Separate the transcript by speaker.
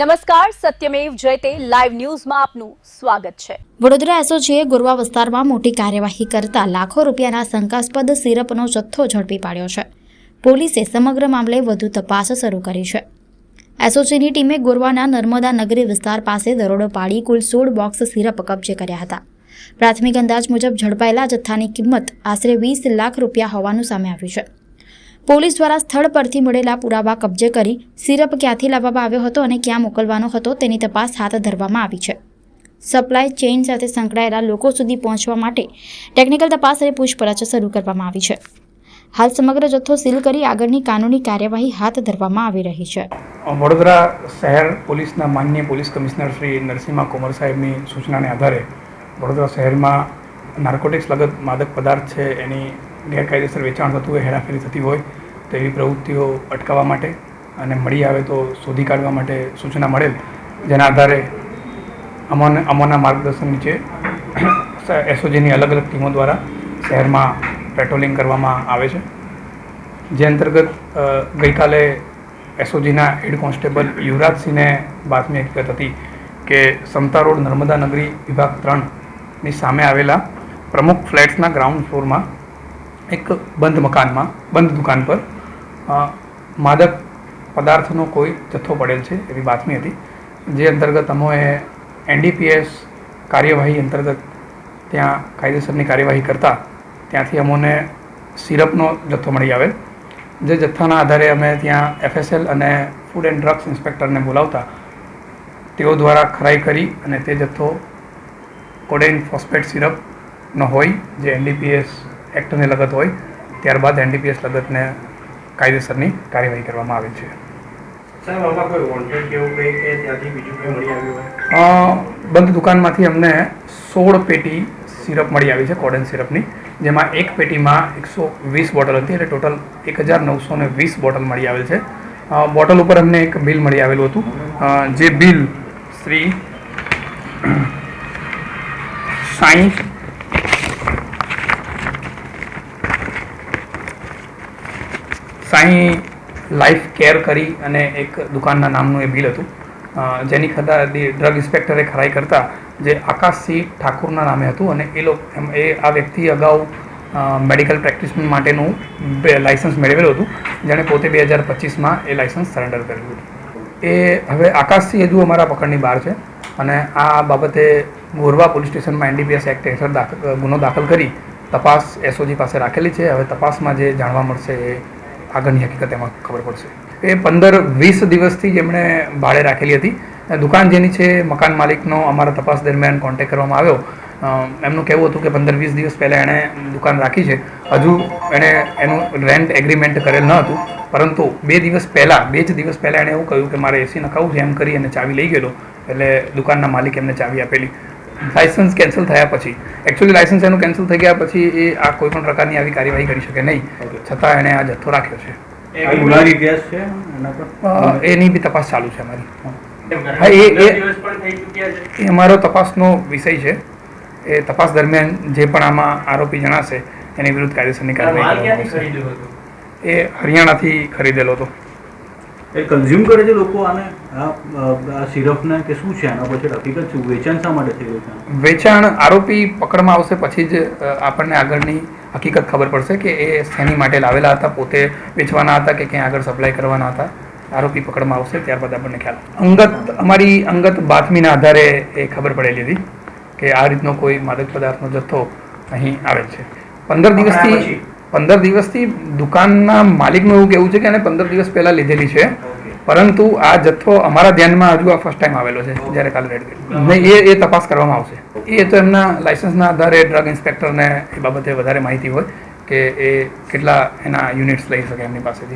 Speaker 1: નમસ્કાર, સત્યમેવ જયતે લાઈવ ન્યૂઝમાં આપનું સ્વાગત છે।
Speaker 2: વડોદરા એસઓજીએ ગોરવા વિસ્તારમાં મોટી કાર્યવાહી કરતા લાખો રૂપિયાના શંકાસ્પદ સિરપનો જથ્થો ઝડપી પાડ્યો છે। પોલીસે સમગ્ર મામલે વધુ તપાસ શરૂ કરી છે। એસઓજીની ટીમે ગોરવાના નર્મદા નગરી વિસ્તાર પાસે દરોડો પાડી કુલ 16 બોક્સ સિરપ કબજે કર્યા હતા। પ્રાથમિક અંદાજ મુજબ ઝડપાયેલા જથ્થાની કિંમત આશરે 20 લાખ રૂપિયા હોવાનું સામે આવ્યું છે। પોલીસ દ્વારા સ્થળ પરથી મળેલા પુરાવા કબજે કરી સિરપ ક્યાંથી લાવવામાં આવ્યો હતો અને ક્યાં મોકલવાનો હતો તેની તપાસ હાથ ધરવામાં આવી છે। સપ્લાય ચેઇન સાથે સંકળાયેલા લોકો સુધી પહોંચવા માટે ટેકનિકલ તપાસ અને પૂછપરછ શરૂ કરવામાં આવી છે। હાલ સમગ્ર જથ્થો સીલ કરી આગળની કાનૂની કાર્યવાહી હાથ ધરવામાં આવી રહી છે।
Speaker 3: વડોદરા શહેર પોલીસના માનનીય પોલીસ કમિશનર શ્રી નરસિંહા કોમર સાહેબની સૂચનાને આધારે વડોદરા શહેરમાં નાર્કોટિક્સ લગત માદક પદાર્થ છે એની ગેરકાયદેસર વેચાણ થતું હોય, હેરાફેરી થતી હોય તો એવી પ્રવૃત્તિઓ અટકાવવા માટે અને મળી આવે તો શોધી કાઢવા માટે સૂચના મળેલ, જેના આધારે અમોના માર્ગદર્શન નીચે એસઓજીની અલગ અલગ ટીમો દ્વારા શહેરમાં પેટ્રોલિંગ કરવામાં આવે છે। જે અંતર્ગત ગઈકાલે એસઓજીના હેડ કોન્સ્ટેબલ યુવરાજસિંહને બાતમી હકીકત હતી કે સમતા રોડ નર્મદા નગરી વિભાગ 3ની સામે આવેલા પ્રમુખ ફ્લેટ્સના ગ્રાઉન્ડ ફ્લોરમાં એક બંધ દુકાન પર માદક પદાર્થનો કોઈ જથ્થો પડેલ છે એવી બાતમી હતી। જે અંતર્ગત અમોએ એનડીપીએસ કાર્યવાહી અંતર્ગત ત્યાં કાયદેસરની કાર્યવાહી કરતાં ત્યાંથી અમોને સિરપનો જથ્થો મળી આવેલ। જે જથ્થાના આધારે અમે ત્યાં એફએસએલ અને ફૂડ એન્ડ ડ્રગ્સ ઇન્સ્પેક્ટરને બોલાવતા તેઓ દ્વારા ખરાઈ કરી અને તે જથ્થો કોડેઇન ફોસ્ફેટ સિરપનો હોય, જે એનડીપીએસ એક્ટને લગત હોય, ત્યારબાદ એનડીપીએસ લગતને કાયદેસરની કાર્યવાહી કરવામાં આવે છે। બંધ દુકાનમાંથી અમને 16 પેટી સિરપ મળી આવી છે કોડેન સિરપની, જેમાં એક પેટીમાં 120 બોટલ હતી, એટલે ટોટલ 1920 બોટલ મળી આવેલ છે। બોટલ ઉપર અમને એક બિલ મળી આવેલું હતું, જે bill Shri Sai life care કરી અને એક દુકાનના નામનું એ બિલ હતું, જેની ડ્રગ ઇન્સ્પેક્ટરે ખરાઈ કરતા જે આકાશસિંહ ઠાકુરના નામે હતું અને આ વ્યક્તિ અગાઉ મેડિકલ પ્રેક્ટિસ માટેનું લાઇસન્સ મેળવેલું હતું, જેણે પોતે 2025માં એ લાઇસન્સ સરેન્ડર કરેલું હતું। એ હવે આકાશસિંહ હજુ અમારા પકડની બહાર છે અને આ બાબતે ગોરવા પોલીસ સ્ટેશનમાં એનડીપીએસ એક્ટ હેઠળ ગુનો દાખલ કરી તપાસ એસઓજી પાસે રાખેલી છે। હવે તપાસમાં જે જાણવા મળશે એ આગળની હકીકત એમાં ખબર પડશે। એ 15-20 દિવસથી જેમણે ભાડે રાખેલી હતી દુકાન, જેની છે મકાન માલિકનો અમારા તપાસ દરમિયાન કોન્ટેક્ટ કરવામાં આવ્યો। એમનું કહેવું હતું કે 15-20 દિવસ પહેલાં એણે દુકાન રાખી છે, હજુ એણે એનું રેન્ટ એગ્રીમેન્ટ કરેલ ન હતું, પરંતુ 2 જ દિવસ પહેલાં એણે એવું કહ્યું કે મારે એસી નખાવું છે, એમ કરી અને ચાવી લઈ ગયેલો, એટલે દુકાનના માલિક એમને ચાવી આપેલી। લાઇસન્સ કેન્સલ થયા પછી, એકચ્યુઅલી લાઇસન્સ એનું કેન્સલ થઈ ગયા પછી એ આ કોઈ પણ પ્રકારની આવી કાર્યવાહી કરી શકે નહીં, છતાં એણે આ જથ્થો રાખ્યો છે। એની બી તપાસ ચાલુ છે અમારી। હા, એ અમારો તપાસનો વિષય છે। એ તપાસ દરમિયાન જે પણ આમાં આરોપી જણાશે એની વિરુદ્ધ કાયદેસરની કાર્યવાહી કરવામાં આવશે। એ હરિયાણાથી ખરીદેલો હતો।
Speaker 4: એ કન્ઝ્યુમ કરે છે લોકો આને, આ સિરપને, કે શું છે આના પછી હકીકત શું, વેચાણ શા માટે થઈ રહ્યું છે?
Speaker 3: વેચાણ આરોપી પકડમાં આવશે પછી જ આપણને આગળની હકીકત ખબર પડશે કે એ શેની માટે લાવેલા હતા, પોતે વેચવાના હતા કે ક્યાં આગળ સપ્લાય કરવાના હતા। આરોપી પકડમાં આવશે ત્યારબાદ આપણને ખ્યાલ અમારી અંગત બાતમીના આધારે એ ખબર પડેલી હતી કે આ રીતનો કોઈ માદક પદાર્થનો જથ્થો અહીં આવેલ છે। 15 દિવસથી દુકાનના માલિકનું એવું કહેવું છે કે એને 15 દિવસ પહેલાં લીધેલી છે, પરંતુ આ જથ્થો અમારા ધ્યાનમાં હજુ આ ફર્સ્ટ ટાઈમ આવેલો છે, જ્યારે કાલે રેડ કરી એ તપાસ કરવામાં આવશે। એ તો એમના લાઇસન્સના આધારે ડ્રગ ઇન્સ્પેક્ટરને એ બાબતે વધારે માહિતી હોય કે એ કેટલા એના યુનિટ્સ લઈ શકે એમની પાસેથી।